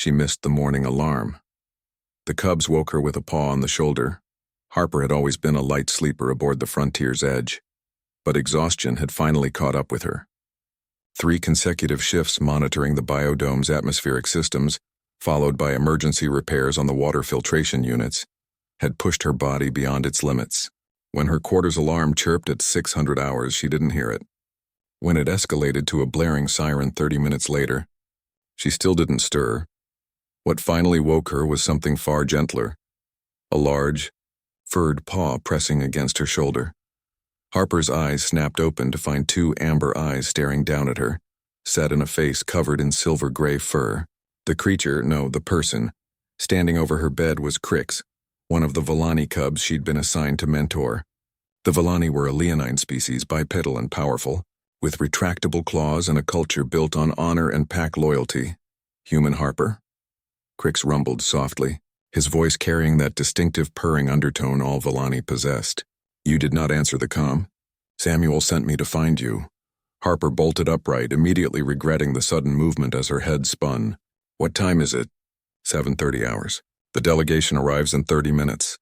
She missed the morning alarm. The cubs woke her with a paw on the shoulder. Harper had always been a light sleeper aboard the Frontier's edge, but exhaustion had finally caught up with her. 3 consecutive shifts monitoring the biodome's atmospheric systems, followed by emergency repairs on the water filtration units, had pushed her body beyond its limits. When her quarters alarm chirped at 600 hours, she didn't hear it. When it escalated to a blaring siren 30 minutes later, she still didn't stir. What finally woke her was something far gentler, a large, furred paw pressing against her shoulder. Harper's eyes snapped open to find 2 amber eyes staring down at her, set in a face covered in silver-gray fur. The creature, no, the person, standing over her bed was Crix, one of the Villani cubs she'd been assigned to mentor. The Villani were a leonine species, bipedal and powerful, with retractable claws and a culture built on honor and pack loyalty. Human Harper? Crix rumbled softly, his voice carrying that distinctive purring undertone all Villani possessed. You did not answer the comm. Samuel sent me to find you. Harper bolted upright, immediately regretting the sudden movement as her head spun. What time is it? 7:30 hours. The delegation arrives in 30 minutes.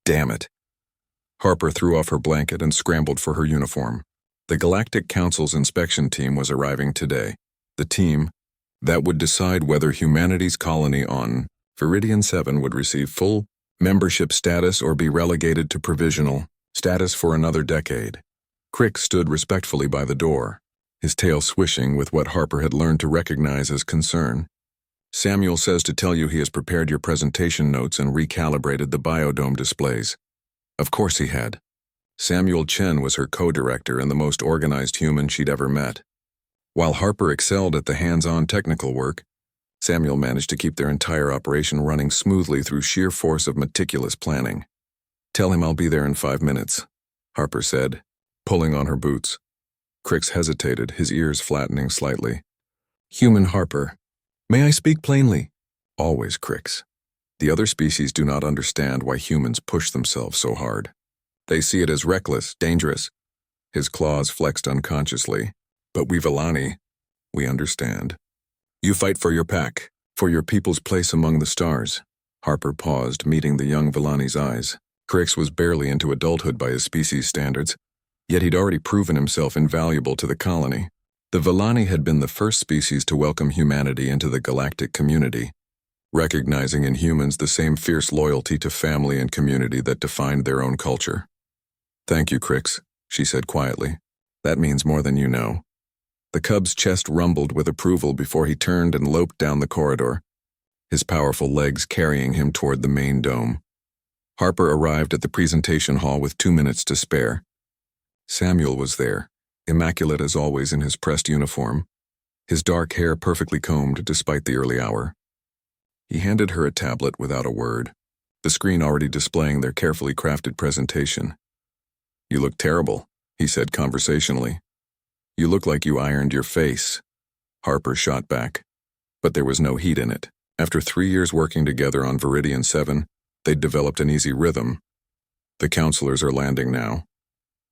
Damn it. Harper threw off her blanket and scrambled for her uniform. The Galactic Council's inspection team was arriving today. The team that would decide whether humanity's colony on Viridian 7 would receive full membership status or be relegated to provisional status for another decade. Crix stood respectfully by the door, his tail swishing with what Harper had learned to recognize as concern. Samuel says to tell you he has prepared your presentation notes and recalibrated the biodome displays. Of course he had. Samuel Chen was her co-director and the most organized human she'd ever met. While Harper excelled at the hands-on technical work, Samuel managed to keep their entire operation running smoothly through sheer force of meticulous planning. Tell him I'll be there in 5 minutes, Harper said, pulling on her boots. Crix hesitated, his ears flattening slightly. Human Harper. May I speak plainly? Always, Crix. The other species do not understand why humans push themselves so hard. They see it as reckless, dangerous. His claws flexed unconsciously. But we Villani, we understand. You fight for your pack, for your people's place among the stars. Harper paused, meeting the young Villani's eyes. Crix was barely into adulthood by his species standards, yet he'd already proven himself invaluable to the colony. The Villani had been the first species to welcome humanity into the galactic community, recognizing in humans the same fierce loyalty to family and community that defined their own culture. Thank you, Crix, she said quietly. That means more than you know. The cub's chest rumbled with approval before he turned and loped down the corridor, his powerful legs carrying him toward the main dome. Harper arrived at the presentation hall with 2 minutes to spare. Samuel was there, immaculate as always in his pressed uniform, his dark hair perfectly combed despite the early hour. He handed her a tablet without a word, the screen already displaying their carefully crafted presentation. You look terrible, he said conversationally. You look like you ironed your face. Harper shot back, but there was no heat in it. After 3 years working together on Viridian 7, they'd developed an easy rhythm. The counselors are landing now,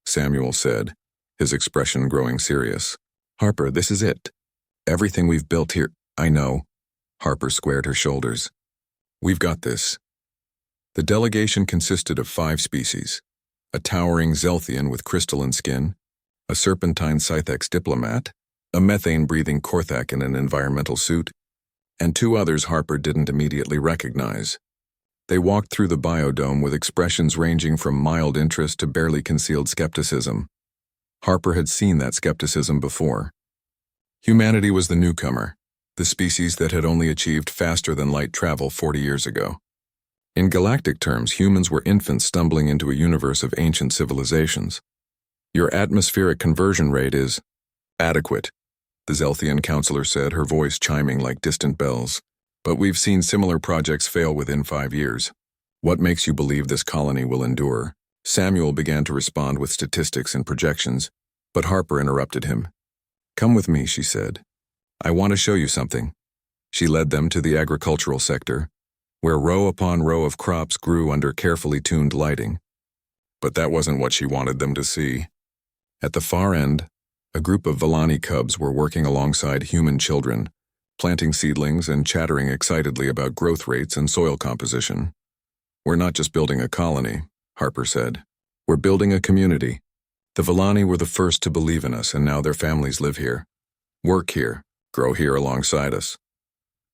Samuel said, his expression growing serious. Harper, this is it. Everything we've built here. I know. Harper squared her shoulders. We've got this. The delegation consisted of 5 species, a towering Zelthian with crystalline skin, a serpentine Scythex diplomat, a methane-breathing Korthak in an environmental suit, and 2 others Harper didn't immediately recognize. They walked through the biodome with expressions ranging from mild interest to barely concealed skepticism. Harper had seen that skepticism before. Humanity was the newcomer, the species that had only achieved faster-than-light travel 40 years ago. In galactic terms, humans were infants stumbling into a universe of ancient civilizations. Your atmospheric conversion rate is adequate, the Zelthian counselor said, her voice chiming like distant bells. But we've seen similar projects fail within 5 years. What makes you believe this colony will endure? Samuel began to respond with statistics and projections, but Harper interrupted him. Come with me, she said. I want to show you something. She led them to the agricultural sector, where row upon row of crops grew under carefully tuned lighting. But that wasn't what she wanted them to see. At the far end, a group of Villani cubs were working alongside human children, planting seedlings and chattering excitedly about growth rates and soil composition. "We're not just building a colony," Harper said. "We're building a community. The Villani were the first to believe in us, and now their families live here, work here, grow here alongside us."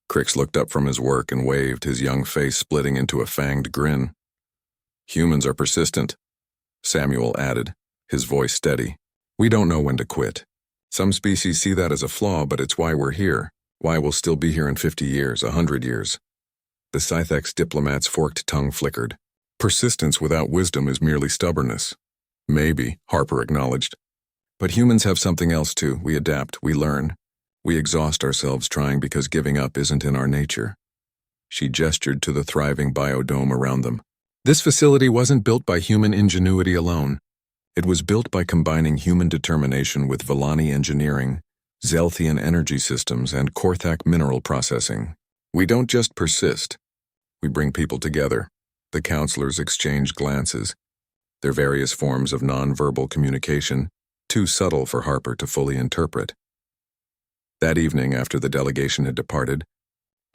Crix looked up from his work and waved, his young face splitting into a fanged grin. "Humans are persistent," Samuel added, his voice steady. "We don't know when to quit. Some species see that as a flaw, but it's why we're here, why we'll still be here in 50 years, 100 years. The Scythex diplomat's forked tongue flickered. "Persistence without wisdom is merely stubbornness." "Maybe," Harper acknowledged. "But humans have something else too. We adapt, we learn. We exhaust ourselves trying because giving up isn't in our nature." She gestured to the thriving biodome around them. "This facility wasn't built by human ingenuity alone. It was built by combining human determination with Villani engineering, Zelthian energy systems, and Korthak mineral processing. We don't just persist. We bring people together." The counselors exchanged glances, their various forms of nonverbal communication, too subtle for Harper to fully interpret. That evening, after the delegation had departed,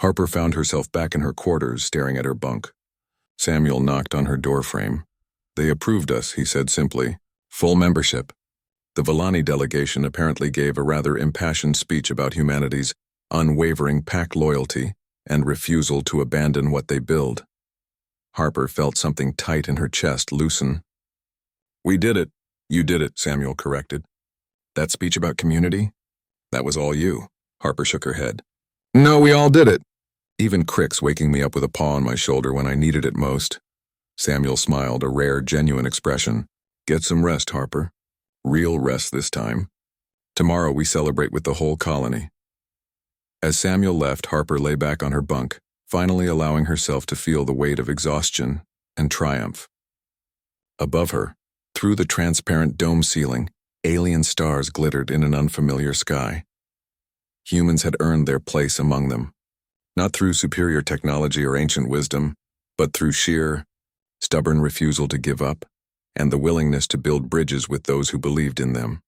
Harper found herself back in her quarters, staring at her bunk. Samuel knocked on her doorframe. "They approved us," he said simply. "Full membership." The Villani delegation apparently gave a rather impassioned speech about humanity's unwavering pack loyalty and refusal to abandon what they build. Harper felt something tight in her chest loosen. "We did it." "You did it," Samuel corrected. "That speech about community? That was all you." Harper shook her head. "No, we all did it. Even Crix waking me up with a paw on my shoulder when I needed it most." Samuel smiled, a rare, genuine expression. "Get some rest, Harper. Real rest this time. Tomorrow we celebrate with the whole colony." As Samuel left, Harper lay back on her bunk, finally allowing herself to feel the weight of exhaustion and triumph. Above her, through the transparent dome ceiling, alien stars glittered in an unfamiliar sky. Humans had earned their place among them, not through superior technology or ancient wisdom, but through sheer, stubborn refusal to give up, and the willingness to build bridges with those who believed in them.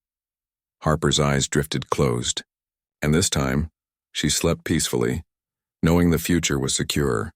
Harper's eyes drifted closed, and this time, she slept peacefully, knowing the future was secure,